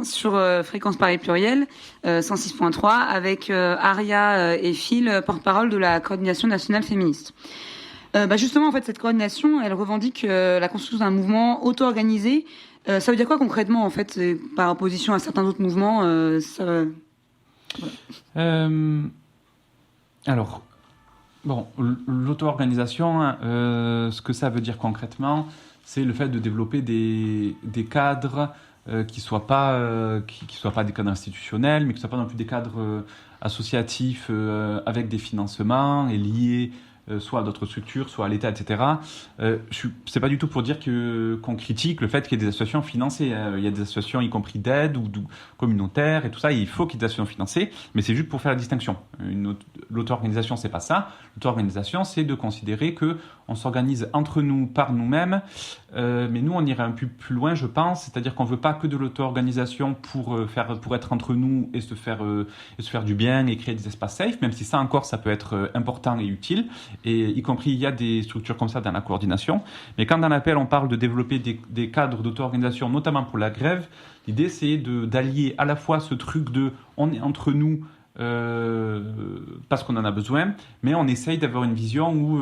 A: sur Fréquence Paris Pluriel, 106.3, avec Aria et Phil, porte-parole de la coordination nationale féministe. Justement, en fait, cette coordination, elle revendique la construction d'un mouvement auto-organisé. Ça veut dire quoi concrètement, en fait, par opposition à certains autres mouvements
C: Voilà. Alors, bon, l'auto-organisation, ce que ça veut dire concrètement, c'est le fait de développer des cadres qui soient pas des cadres institutionnels, mais qui soient pas non plus des cadres associatifs avec des financements et liés soit à d'autres structures, soit à l'État, etc. C'est pas du tout pour dire qu'on critique le fait qu'il y ait des associations financées. Il y a des associations, y compris d'aide ou communautaires et tout ça. Il faut qu'il y ait des associations financées, mais c'est juste pour faire la distinction. L'auto-organisation, c'est pas ça. L'auto-organisation, c'est de considérer que on s'organise entre nous, par nous-mêmes. Mais nous, on irait un peu plus loin, je pense. C'est-à-dire qu'on veut pas que de l'auto-organisation pour être entre nous et se faire du bien et créer des espaces safe, même si ça encore, ça peut être important et utile. Et y compris, il y a des structures comme ça dans la coordination. Mais quand dans l'appel, on parle de développer des cadres d'auto-organisation, notamment pour la grève, l'idée, c'est d'allier à la fois ce truc de on est entre nous parce qu'on en a besoin, mais on essaye d'avoir une vision où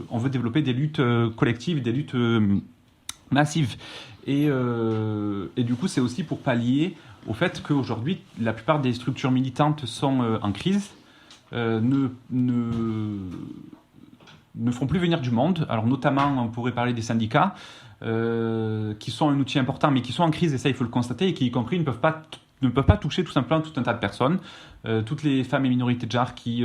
C: on veut développer des luttes collectives, des luttes massives. Et du coup, c'est aussi pour pallier au fait qu'aujourd'hui, la plupart des structures militantes sont en crise, ne font plus venir du monde. Alors notamment, on pourrait parler des syndicats, qui sont un outil important, mais qui sont en crise, et ça, il faut le constater, et qui, y compris, ne peuvent pas toucher tout simplement tout un tas de personnes. Toutes les femmes et minorités de genre qui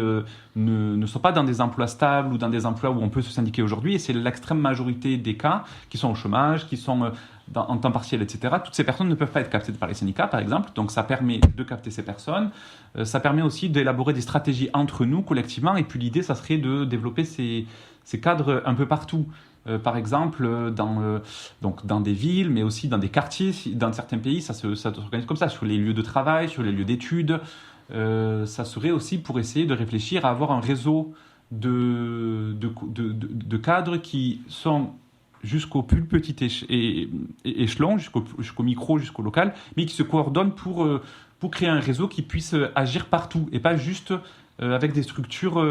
C: ne sont pas dans des emplois stables ou dans des emplois où on peut se syndiquer aujourd'hui, et c'est l'extrême majorité des cas qui sont au chômage, qui sont en temps partiel, etc. Toutes ces personnes ne peuvent pas être captées par les syndicats, par exemple, donc ça permet de capter ces personnes. Ça permet aussi d'élaborer des stratégies entre nous, collectivement, et puis l'idée, ça serait de développer ces cadres un peu partout. Par exemple, dans des villes, mais aussi dans des quartiers. Dans certains pays, ça s'organise comme ça, sur les lieux de travail, sur les lieux d'études. Ça serait aussi pour essayer de réfléchir à avoir un réseau de cadres qui sont jusqu'au plus petit échelon, jusqu'au micro, jusqu'au local, mais qui se coordonnent pour créer un réseau qui puisse agir partout, et pas juste avec des structures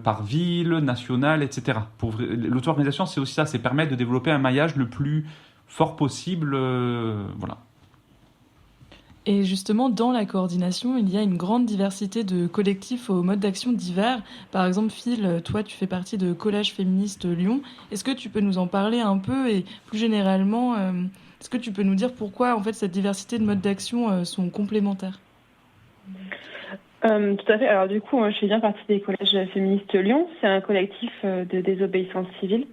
C: par ville, nationale, etc. L'auto-organisation, c'est aussi ça, c'est permettre de développer un maillage le plus fort possible. Voilà.
B: Et justement, dans la coordination, il y a une grande diversité de collectifs aux modes d'action divers. Par exemple, Phil, toi, tu fais partie de Collège Féministe Lyon. Est-ce que tu peux nous en parler un peu, et plus généralement, est-ce que tu peux nous dire pourquoi en fait, cette diversité de modes d'action sont complémentaires ?
D: Tout à fait. Alors du coup, je fais bien partie des Collèges Féministes Lyon. C'est un collectif de désobéissance civile.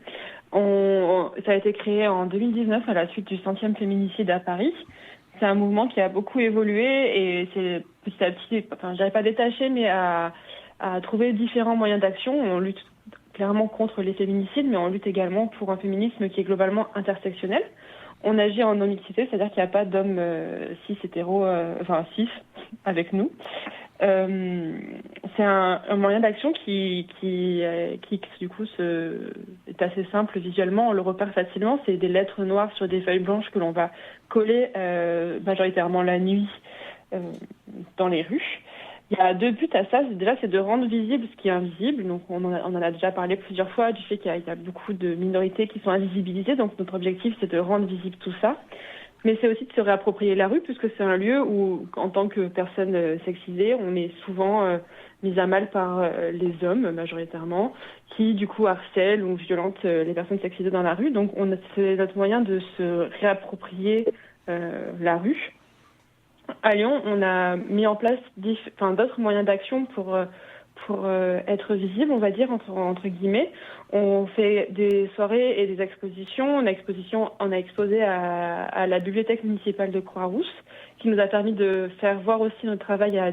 D: Ça a été créé en 2019 à la suite du 100e féminicide à Paris. C'est un mouvement qui a beaucoup évolué, et c'est petit à petit, je dirais pas détaché, mais à trouver différents moyens d'action. On lutte clairement contre les féminicides, mais on lutte également pour un féminisme qui est globalement intersectionnel. On agit en non-mixité, c'est-à-dire qu'il n'y a pas d'hommes cis hétéros, cis avec nous. C'est un moyen d'action qui du coup est assez simple visuellement, on le repère facilement. C'est des lettres noires sur des feuilles blanches que l'on va coller majoritairement la nuit dans les rues. Il y a deux buts à ça. Déjà, c'est de rendre visible ce qui est invisible. Donc, on en a déjà parlé plusieurs fois du fait qu'il y a beaucoup de minorités qui sont invisibilisées. Donc, notre objectif, c'est de rendre visible tout ça. Mais c'est aussi de se réapproprier la rue, puisque c'est un lieu où, en tant que personne sexisée, on est souvent mis à mal par les hommes, majoritairement, qui, du coup, harcèlent ou violentent les personnes sexisées dans la rue. Donc, c'est notre moyen de se réapproprier la rue. À Lyon, on a mis en place d'autres moyens d'action pour être visible, on va dire, entre guillemets. On fait des soirées et des expositions. On a exposé à la bibliothèque municipale de Croix-Rousse, qui nous a permis de faire voir aussi notre travail à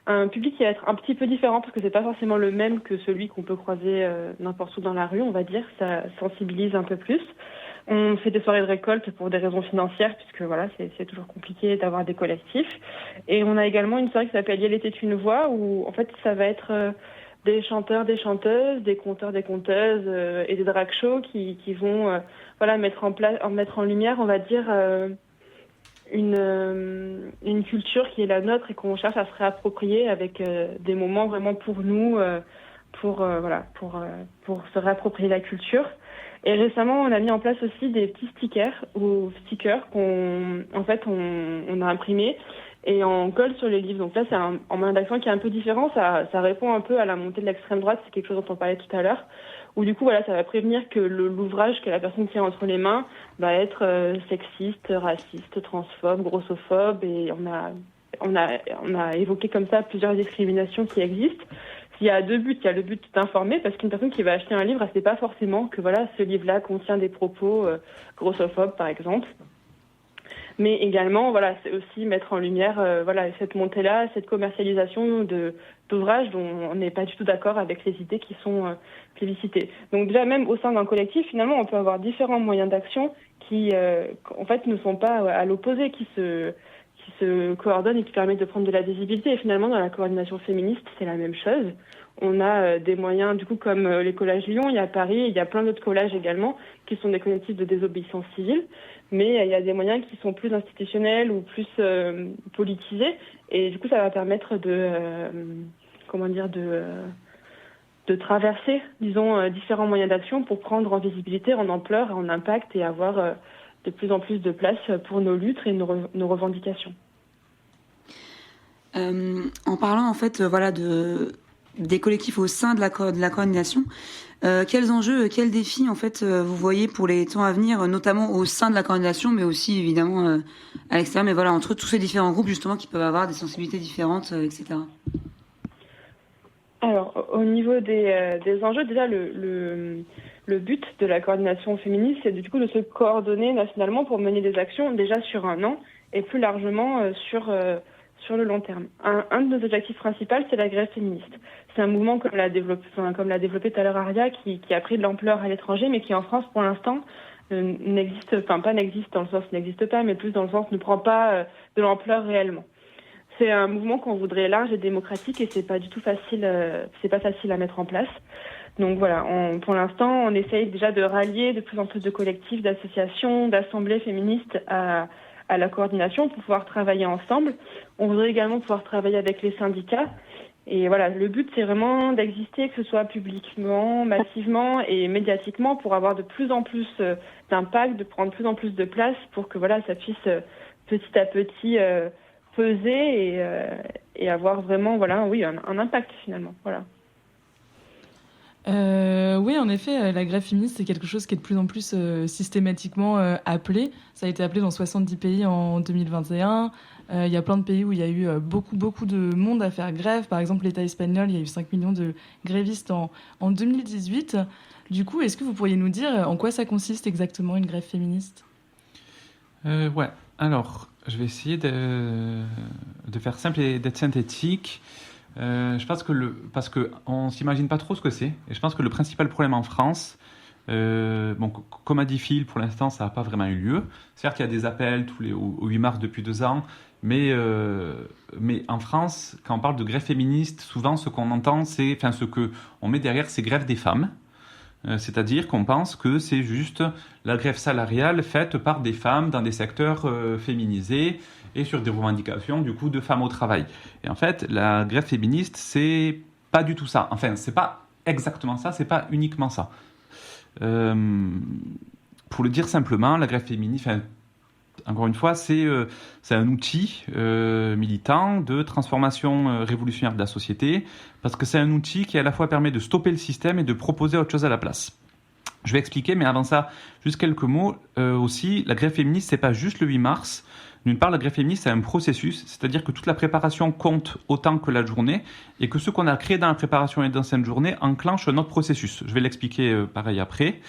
D: un public qui va être un petit peu différent, parce que c'est pas forcément le même que celui qu'on peut croiser n'importe où dans la rue, on va dire. Ça sensibilise un peu plus. On fait des soirées de récolte pour des raisons financières, puisque voilà, c'est toujours compliqué d'avoir des collectifs. Et on a également une soirée qui s'appelle Il était une voix, où en fait ça va être des chanteurs, des chanteuses, des conteurs, des conteuses et des drag shows qui vont mettre en lumière, on va dire, une culture qui est la nôtre et qu'on cherche à se réapproprier avec des moments vraiment pour nous, pour se réapproprier la culture. Et récemment, on a mis en place aussi des petits stickers qu'on a imprimés et on colle sur les livres. Donc là, c'est un moyen d'action qui est un peu différent. Ça répond un peu à la montée de l'extrême droite. C'est quelque chose dont on parlait tout à l'heure. Où du coup, voilà, ça va prévenir que l'ouvrage que la personne tient entre les mains va être sexiste, raciste, transphobe, grossophobe. Et on a évoqué comme ça plusieurs discriminations qui existent. il y a deux buts. Il y a le but d'informer, parce qu'une personne qui va acheter un livre, elle ne sait pas forcément que voilà, ce livre-là contient des propos grossophobes, par exemple. Mais également, voilà, c'est aussi mettre en lumière voilà, cette montée-là, cette commercialisation d'ouvrages dont on n'est pas du tout d'accord avec les idées qui sont plébiscitées. Donc déjà, même au sein d'un collectif, finalement, on peut avoir différents moyens d'action qui, en fait, ne sont pas à l'opposé, qui se coordonnent et qui permettent de prendre de la visibilité. Et finalement, dans la coordination féministe, c'est la même chose. On a des moyens, du coup, comme les collages Lyon, il y a Paris, il y a plein d'autres collages également, qui sont des collectifs de désobéissance civile. Mais il y a des moyens qui sont plus institutionnels ou plus politisés. Et du coup, ça va permettre de traverser, disons, différents moyens d'action pour prendre en visibilité, en ampleur, en impact et avoir de plus en plus de place pour nos luttes et nos revendications.
A: En parlant, en fait, voilà, des collectifs au sein de la coordination, quels enjeux, quels défis en fait vous voyez pour les temps à venir, notamment au sein de la coordination, mais aussi évidemment à l'extérieur, mais voilà, entre tous ces différents groupes justement qui peuvent avoir des sensibilités différentes, etc.
D: Alors, au niveau des enjeux, déjà le but de la coordination féministe, c'est du coup de se coordonner nationalement pour mener des actions déjà sur un an et plus largement sur le long terme. Un de nos objectifs principaux, c'est la grève féministe. C'est un mouvement comme l'a développé tout à l'heure Aria, qui a pris de l'ampleur à l'étranger, mais qui en France, pour l'instant, n'existe pas, mais plus dans le sens ne prend pas de l'ampleur réellement. C'est un mouvement qu'on voudrait large et démocratique, et c'est pas facile à mettre en place. Donc voilà, pour l'instant, on essaye déjà de rallier de plus en plus de collectifs, d'associations, d'assemblées féministes à la coordination pour pouvoir travailler ensemble. On voudrait également pouvoir travailler avec les syndicats. Et voilà, le but, c'est vraiment d'exister, que ce soit publiquement, massivement et médiatiquement, pour avoir de plus en plus d'impact, de prendre de plus en plus de place pour que voilà, ça puisse petit à petit peser et avoir vraiment voilà, oui, un impact finalement. Voilà.
B: Oui, en effet, la grève féministe, c'est quelque chose qui est de plus en plus systématiquement appelé. Ça a été appelé dans 70 pays en 2021. Il y a plein de pays où il y a eu beaucoup de monde à faire grève. Par exemple, l'État espagnol, il y a eu 5 millions de grévistes en 2018. Du coup, est-ce que vous pourriez nous dire en quoi ça consiste exactement, une grève féministe ?
C: Ouais, alors, je vais essayer de faire simple et d'être synthétique. Je pense parce qu'on ne s'imagine pas trop ce que c'est. Et je pense que le principal problème en France, comme a dit Phil, pour l'instant, ça n'a pas vraiment eu lieu. Certes, il y a des appels au 8 mars depuis 2 ans, mais en France, quand on parle de grève féministe, souvent ce qu'on entend, ce qu'on met derrière, c'est grève des femmes. C'est-à-dire qu'on pense que c'est juste la grève salariale faite par des femmes dans des secteurs féminisés et sur des revendications du coup de femmes au travail. Et en fait, la grève féministe, c'est pas du tout ça. Enfin, c'est pas exactement ça, c'est pas uniquement ça. Pour le dire simplement, la grève féministe, encore une fois, c'est un outil militant de transformation révolutionnaire de la société, parce que c'est un outil qui à la fois permet de stopper le système et de proposer autre chose à la place. Je vais expliquer, mais avant ça, juste quelques mots. Aussi, la grève féministe, c'est pas juste le 8 mars. D'une part, la grève féministe, c'est un processus, c'est-à-dire que toute la préparation compte autant que la journée, et que ce qu'on a créé dans la préparation et dans cette journée enclenche un autre processus. Je vais l'expliquer pareil après.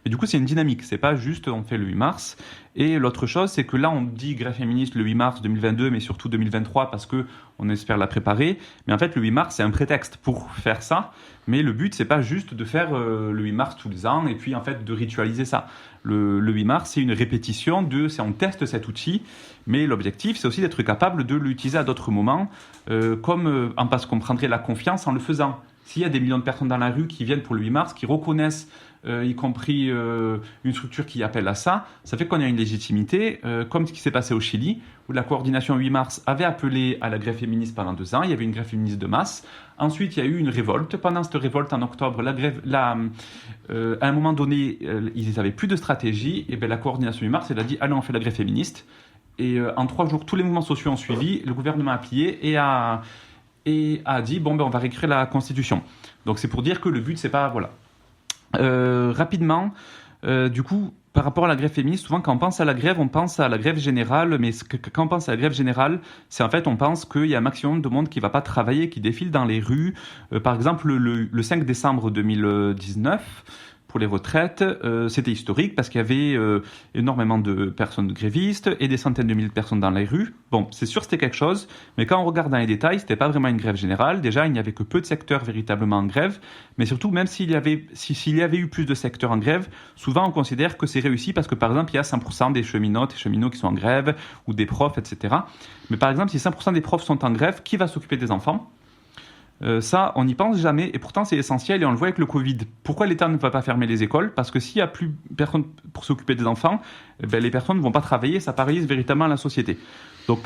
C: Mais du coup, c'est une dynamique, c'est pas juste on fait le 8 mars. Et l'autre chose, c'est que là, on dit grève féministe le 8 mars 2022, mais surtout 2023, parce qu'on espère la préparer. Mais en fait, le 8 mars, c'est un prétexte pour faire ça. Mais le but, c'est pas juste de faire le 8 mars tous les ans, et puis en fait, de ritualiser ça. Le 8 mars, c'est une répétition on teste cet outil, mais l'objectif, c'est aussi d'être capable de l'utiliser à d'autres moments, parce qu'on prendrait la confiance en le faisant. S'il y a des millions de personnes dans la rue qui viennent pour le 8 mars, qui reconnaissent y compris une structure qui appelle à ça, ça fait qu'on a une légitimité, comme ce qui s'est passé au Chili, où la coordination 8 mars avait appelé à la grève féministe pendant 2 ans, il y avait une grève féministe de masse. Ensuite, il y a eu une révolte. Pendant cette révolte, en octobre, à un moment donné, ils n'avaient plus de stratégie, et bien la coordination 8 mars, elle a dit « Allez, on fait la grève féministe ». Et en 3 jours, tous les mouvements sociaux ont suivi, le gouvernement a plié et a dit « Bon, on va réécrire la Constitution ». Donc c'est pour dire que le but, c'est pas... Voilà. Rapidement, Du coup, par rapport à la grève féministe, souvent quand on pense à la grève générale, mais quand on pense à la grève générale, c'est en fait, on pense qu'il y a un maximum de monde qui ne va pas travailler, qui défile dans les rues. Par exemple, le 5 décembre 2019, pour les retraites, c'était historique parce qu'il y avait énormément de personnes grévistes et des centaines de milliers de personnes dans les rues. Bon, c'est sûr c'était quelque chose, mais quand on regarde dans les détails, c'était pas vraiment une grève générale. Déjà, il n'y avait que peu de secteurs véritablement en grève, mais surtout, même s'il y avait eu plus de secteurs en grève, souvent on considère que c'est réussi parce que par exemple, il y a 100% des cheminotes et cheminots qui sont en grève, ou des profs, etc. Mais par exemple, si 100% des profs sont en grève, qui va s'occuper des enfants ? Ça, on n'y pense jamais, et pourtant c'est essentiel, et on le voit avec le Covid. Pourquoi l'État ne va pas fermer les écoles ? Parce que s'il n'y a plus personne pour s'occuper des enfants, les personnes ne vont pas travailler, ça paralyse véritablement la société. Donc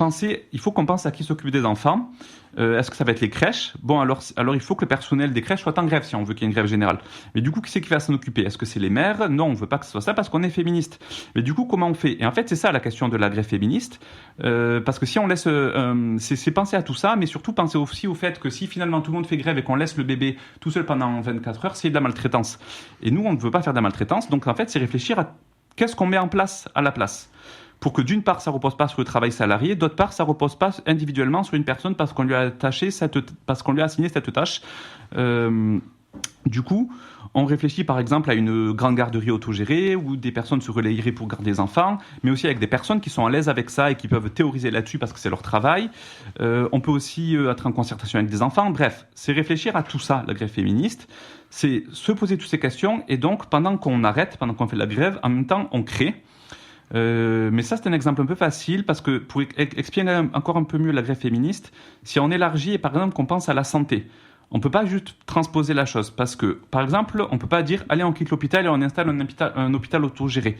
C: il faut qu'on pense à qui s'occupe des enfants. Est-ce que ça va être les crèches ? Bon, alors il faut que le personnel des crèches soit en grève si on veut qu'il y ait une grève générale. Mais du coup, qui c'est qui va s'en occuper ? Est-ce que c'est les mères ? Non, on ne veut pas que ce soit ça parce qu'on est féministe. Mais du coup, comment on fait ? Et en fait, c'est ça la question de la grève féministe. Parce que si on laisse... c'est penser à tout ça, mais surtout penser aussi au fait que si finalement tout le monde fait grève et qu'on laisse le bébé tout seul pendant 24 heures, c'est de la maltraitance. Et nous, on ne veut pas faire de la maltraitance. Donc en fait, c'est réfléchir à qu'est-ce qu'on met en place à la place. Pour que d'une part, ça ne repose pas sur le travail salarié, d'autre part, ça ne repose pas individuellement sur une personne parce qu'on lui a assigné cette tâche. Du coup, on réfléchit par exemple à une grande garderie autogérée où des personnes se relayeraient pour garder les enfants, mais aussi avec des personnes qui sont à l'aise avec ça et qui peuvent théoriser là-dessus parce que c'est leur travail. On peut aussi être en concertation avec des enfants. Bref, c'est réfléchir à tout ça, la grève féministe. C'est se poser toutes ces questions et donc pendant qu'on fait la grève, en même temps, on crée. Mais ça, c'est un exemple un peu facile parce que pour expliquer encore un peu mieux la grève féministe, si on élargit et par exemple qu'on pense à la santé, on ne peut pas juste transposer la chose parce que, par exemple, on ne peut pas dire « allez, on quitte l'hôpital et on installe un hôpital autogéré ».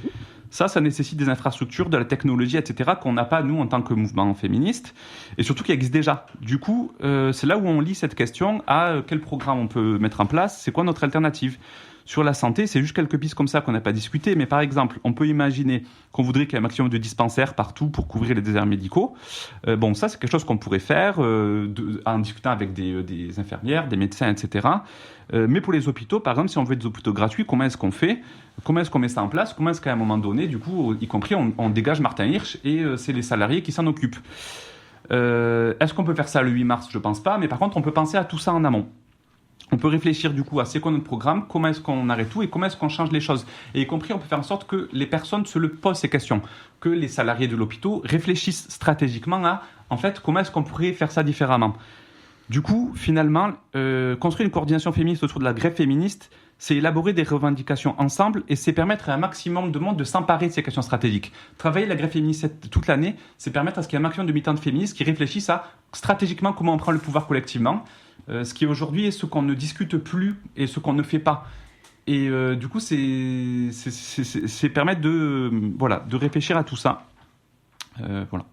C: Ça nécessite des infrastructures, de la technologie, etc. qu'on n'a pas, nous, en tant que mouvement féministe et surtout qui existe déjà. Du coup, c'est là où on lit cette question à quel programme on peut mettre en place, c'est quoi notre alternative ? Sur la santé, c'est juste quelques pistes comme ça qu'on n'a pas discuté, mais par exemple, on peut imaginer qu'on voudrait qu'il y ait un maximum de dispensaires partout pour couvrir les déserts médicaux. Bon, ça, c'est quelque chose qu'on pourrait faire en discutant avec des infirmières, des médecins, etc. Mais pour les hôpitaux, par exemple, si on veut des hôpitaux gratuits, comment est-ce qu'on fait ? Comment est-ce qu'on met ça en place ? Comment est-ce qu'à un moment donné, du coup, y compris, on dégage Martin Hirsch et c'est les salariés qui s'en occupent ? Est-ce qu'on peut faire ça le 8 mars ? Je ne pense pas, mais par contre, on peut penser à tout ça en amont. On peut réfléchir du coup à c'est quoi notre programme, comment est-ce qu'on arrête tout et comment est-ce qu'on change les choses. Et y compris, on peut faire en sorte que les personnes se posent ces questions, que les salariés de l'hôpital réfléchissent stratégiquement à, en fait, comment est-ce qu'on pourrait faire ça différemment. Du coup, finalement, construire une coordination féministe autour de la grève féministe, c'est élaborer des revendications ensemble et c'est permettre à un maximum de monde de s'emparer de ces questions stratégiques. Travailler la grève féministe toute l'année, c'est permettre à ce qu'il y ait un maximum de militantes féministes qui réfléchissent à stratégiquement comment on prend le pouvoir collectivement. Ce qui aujourd'hui est ce qu'on ne discute plus et ce qu'on ne fait pas. Et du coup, c'est permettre de réfléchir à tout ça. Voilà.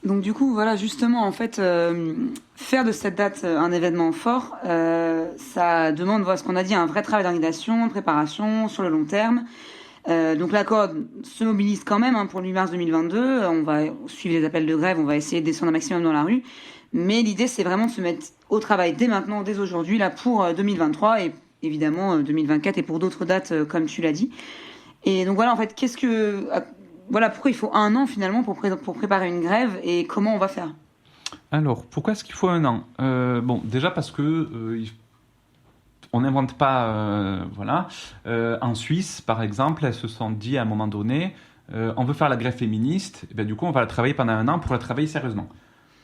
A: Donc du coup, voilà, justement, en fait, faire de cette date un événement fort, ça demande, voilà ce qu'on a dit, un vrai travail d'organisation, de préparation sur le long terme. Donc l'accord se mobilise quand même pour le 8 mars 2022. On va suivre les appels de grève, on va essayer de descendre un maximum dans la rue. Mais l'idée, c'est vraiment de se mettre au travail dès maintenant, dès aujourd'hui, là, pour 2023 et évidemment 2024 et pour d'autres dates, comme tu l'as dit. Et donc voilà, en fait, pourquoi il faut un an finalement pour préparer une grève et comment on va faire ?
C: Alors, pourquoi est-ce qu'il faut un an ? Bon, déjà parce que on n'invente pas, en Suisse, par exemple, elles se sont dit à un moment donné, on veut faire la grève féministe, et bien du coup, on va la travailler pendant un an pour la travailler sérieusement.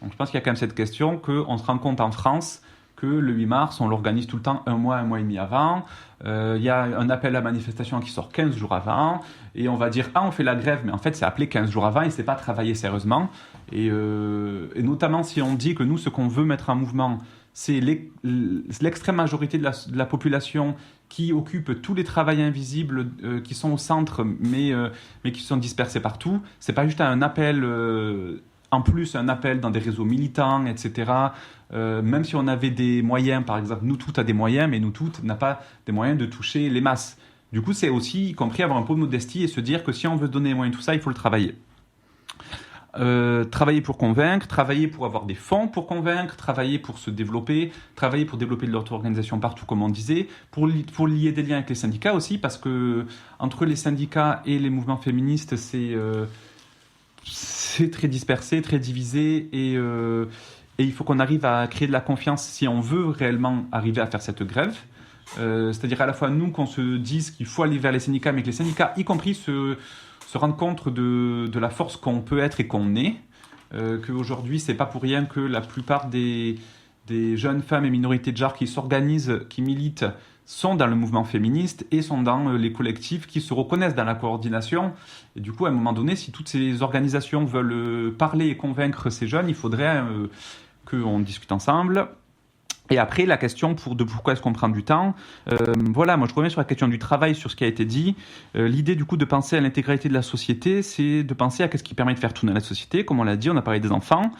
C: Donc je pense qu'il y a quand même cette question qu'on se rend compte en France que le 8 mars, on l'organise tout le temps un mois et demi avant. Il y a un appel à manifestation qui sort 15 jours avant. Et on va dire, on fait la grève, mais en fait, c'est appelé 15 jours avant et c'est pas travaillé sérieusement. Et notamment si on dit que nous, ce qu'on veut mettre en mouvement, c'est l'extrême majorité de la population qui occupe tous les travails invisibles qui sont au centre, mais qui sont dispersés partout. C'est pas juste un appel... En plus, un appel dans des réseaux militants, etc. Même si on avait des moyens, par exemple, nous toutes a des moyens, mais nous toutes n'a pas des moyens de toucher les masses. Du coup, c'est aussi, y compris, avoir un peu de modestie et se dire que si on veut donner les moyens de tout ça, il faut le travailler. travailler pour convaincre, travailler pour avoir des fonds pour convaincre, travailler pour se développer, travailler pour développer de l'auto-organisation partout, comme on disait, pour lier des liens avec les syndicats aussi, parce que entre les syndicats et les mouvements féministes, c'est très dispersé, très divisé, et il faut qu'on arrive à créer de la confiance si on veut réellement arriver à faire cette grève. C'est-à-dire à la fois nous qu'on se dise qu'il faut aller vers les syndicats, mais que les syndicats, y compris, se rendre compte de la force qu'on peut être et qu'on est, qu'aujourd'hui, c'est pas pour rien que la plupart des jeunes femmes et minorités de genre qui s'organisent, qui militent, sont dans le mouvement féministe et sont dans les collectifs qui se reconnaissent dans la coordination. Et du coup, à un moment donné, si toutes ces organisations veulent parler et convaincre ces jeunes, il faudrait qu'on discute ensemble. Et après, la question de pourquoi est-ce qu'on prend du temps. Voilà, moi je reviens sur la question du travail, sur ce qui a été dit. L'idée du coup de penser à l'intégralité de la société, c'est de penser à qu'est-ce qui permet de faire tourner la société. Comme on l'a dit, on a parlé des enfants.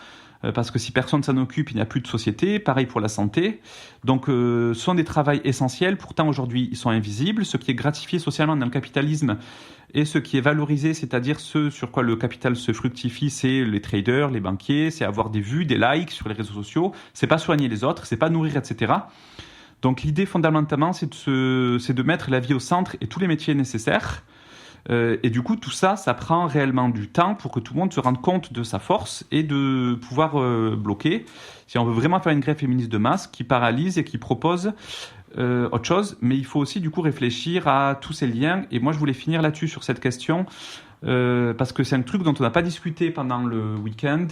C: Parce que si personne s'en occupe, il n'y a plus de société. Pareil pour la santé. Donc, ce sont des travails essentiels. Pourtant, aujourd'hui, ils sont invisibles. Ce qui est gratifié socialement dans le capitalisme et ce qui est valorisé, c'est-à-dire ce sur quoi le capital se fructifie, c'est les traders, les banquiers, c'est avoir des vues, des likes sur les réseaux sociaux. C'est pas soigner les autres, c'est pas nourrir, etc. Donc, l'idée fondamentalement, c'est de mettre la vie au centre et tous les métiers nécessaires. Et du coup, tout ça prend réellement du temps pour que tout le monde se rende compte de sa force et de pouvoir bloquer. Si on veut vraiment faire une grève féministe de masse qui paralyse et qui propose autre chose, mais il faut aussi du coup réfléchir à tous ces liens. Et moi, je voulais finir là-dessus sur cette question parce que c'est un truc dont on n'a pas discuté pendant le week-end.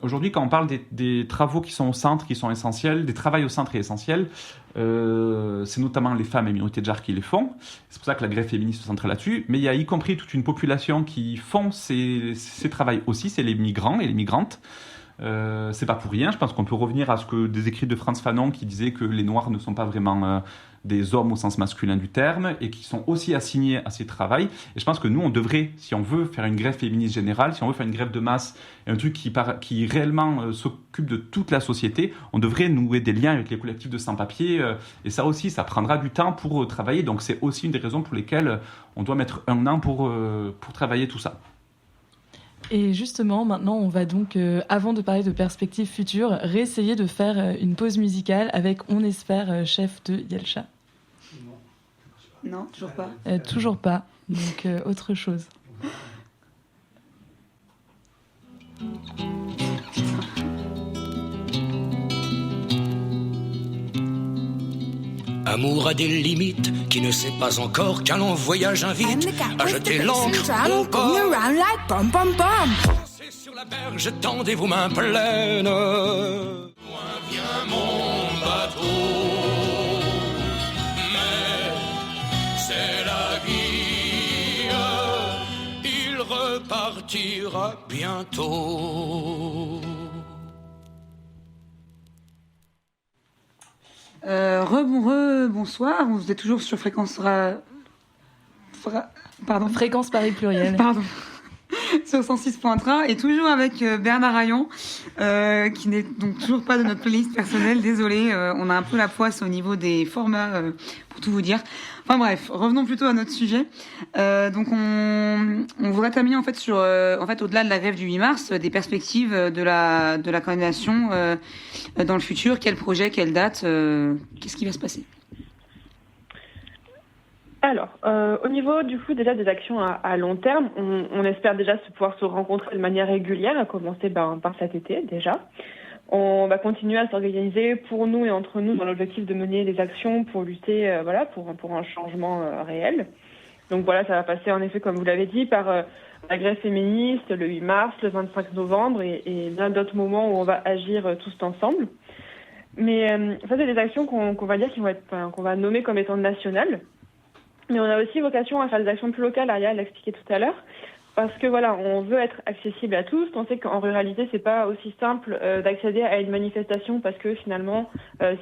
C: Aujourd'hui, quand on parle des travaux qui sont au centre, qui sont essentiels, des travails au centre et essentiels, c'est notamment les femmes et minorités de genre qui les font. C'est pour ça que la grève féministe se centre là-dessus. Mais il y a y compris toute une population qui font ces travaux aussi, c'est les migrants et les migrantes. C'est pas pour rien. Je pense qu'on peut revenir à des écrits de Frantz Fanon qui disaient que les Noirs ne sont pas vraiment des hommes au sens masculin du terme et qui sont aussi assignés à ces travaux. Et je pense que nous, on devrait, si on veut faire une grève féministe générale, si on veut faire une grève de masse, un truc qui réellement s'occupe de toute la société, on devrait nouer des liens avec les collectifs de sans-papiers. Et ça aussi, ça prendra du temps pour travailler. Donc c'est aussi une des raisons pour lesquelles on doit mettre un an pour travailler tout ça.
B: Et justement, maintenant, on va donc, avant de parler de perspectives futures, réessayer de faire une pause musicale avec, on espère, Chef de Yelcha.
A: Non, toujours pas.
B: Toujours pas, donc autre chose.
G: Amour a des limites qui ne sait pas encore qu'un long voyage invite à jeter l'ancre au port. Lancez sur la berge, tendez vos mains pleines. Loin vient mon bateau, mais c'est la vie. Il repartira bientôt.
A: Bonsoir, vous êtes toujours sur Fréquence
B: Fréquence Paris Pluriel.
A: Pardon. Sur 106.3 et toujours avec Bernard Rayon qui n'est donc toujours pas de notre playlist personnelle, désolé, on a un peu la poisse au niveau des formats pour tout vous dire. Enfin bref, revenons plutôt à notre sujet. Donc on voudrait terminer en fait sur au-delà de la grève du 8 mars, des perspectives de la coordination dans le futur, quel projet, quelle date, qu'est-ce qui va se passer?
D: Alors, au niveau du coup déjà des actions à long terme, on espère déjà pouvoir se rencontrer de manière régulière, à commencer par cet été déjà. On va continuer à s'organiser pour nous et entre nous dans l'objectif de mener des actions pour lutter pour un changement réel. Donc voilà, ça va passer en effet, comme vous l'avez dit, par la grève féministe le 8 mars, le 25 novembre et bien d'autres moments où on va agir tous ensemble. Mais ça, c'est des actions qu'on va dire qu'on va nommer comme étant nationales. Mais on a aussi vocation à faire des actions plus locales, Aria l'a expliqué tout à l'heure, parce que voilà, on veut être accessible à tous. On sait qu'en ruralité, c'est pas aussi simple d'accéder à une manifestation parce que finalement,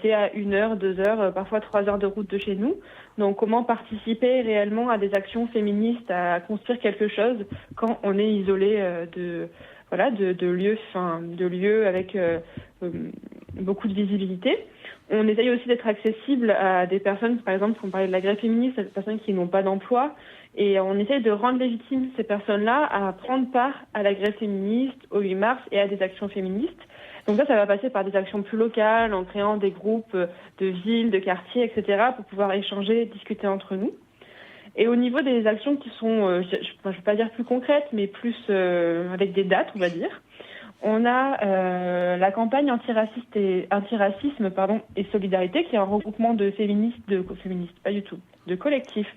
D: c'est à 1 heure, 2 heures, parfois 3 heures de route de chez nous. Donc, comment participer réellement à des actions féministes, à construire quelque chose quand on est isolé de lieux avec beaucoup de visibilité. On essaye aussi d'être accessible à des personnes, par exemple, quand on parlait de la grève féministe, des personnes qui n'ont pas d'emploi Et on essaye de rendre légitimes ces personnes-là à prendre part à la grève féministe, au 8 mars et à des actions féministes. Donc ça va passer par des actions plus locales, en créant des groupes de villes, de quartiers, etc., pour pouvoir échanger, discuter entre nous. Et au niveau des actions qui sont, je ne vais pas dire plus concrètes, mais plus avec des dates, on va dire, on a la campagne antiracisme et solidarité, qui est un regroupement de collectifs,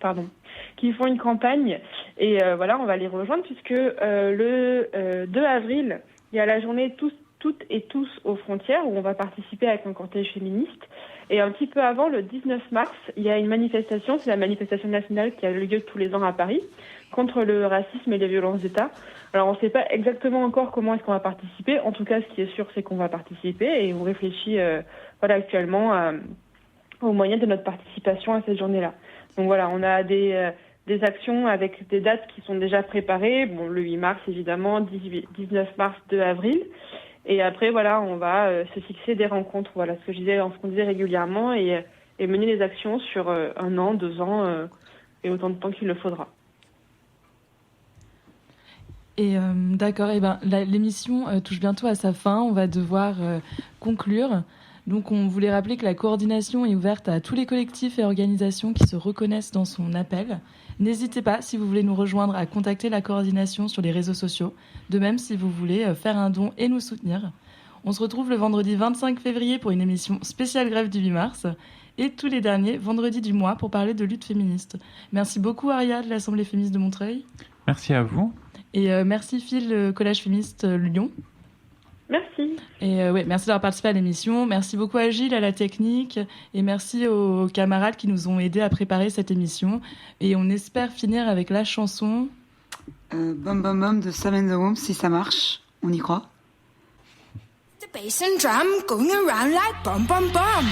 D: qui font une campagne. Et voilà, on va les rejoindre puisque le 2 avril, il y a la journée toutes et tous aux frontières où on va participer avec un cortège féministe. Et un petit peu avant, le 19 mars, il y a une manifestation, c'est la manifestation nationale qui a lieu tous les ans à Paris, contre le racisme et les violences d'État. Alors on ne sait pas exactement encore comment est-ce qu'on va participer. En tout cas, ce qui est sûr, c'est qu'on va participer et on réfléchit actuellement aux moyens de notre participation à cette journée-là. Donc voilà, on a des actions avec des dates qui sont déjà préparées. Bon, le 8 mars, évidemment, 19 mars, 2 avril. Et après, voilà, on va se fixer des rencontres. Voilà ce qu'on disait régulièrement et mener les actions sur 1 an, 2 ans et autant de temps qu'il le faudra.
B: Et d'accord, l'émission touche bientôt à sa fin. On va devoir conclure. Donc, on voulait rappeler que la coordination est ouverte à tous les collectifs et organisations qui se reconnaissent dans son appel. N'hésitez pas, si vous voulez nous rejoindre, à contacter la coordination sur les réseaux sociaux. De même, si vous voulez faire un don et nous soutenir. On se retrouve le vendredi 25 février pour une émission spéciale grève du 8 mars et tous les derniers vendredis du mois pour parler de lutte féministe. Merci beaucoup, Aria, de l'Assemblée féministe de Montreuil.
C: Merci à vous.
B: Et merci, Phil, Collège féministe Lyon.
D: Merci.
B: Et merci d'avoir participé à l'émission. Merci beaucoup à Gilles, à la technique. Et merci aux camarades qui nous ont aidés à préparer cette émission. Et on espère finir avec la chanson...
A: Bum Bum Bum de Sam and the Womb, si ça marche. On y croit.
F: The bass and drum going around like bum bum bum.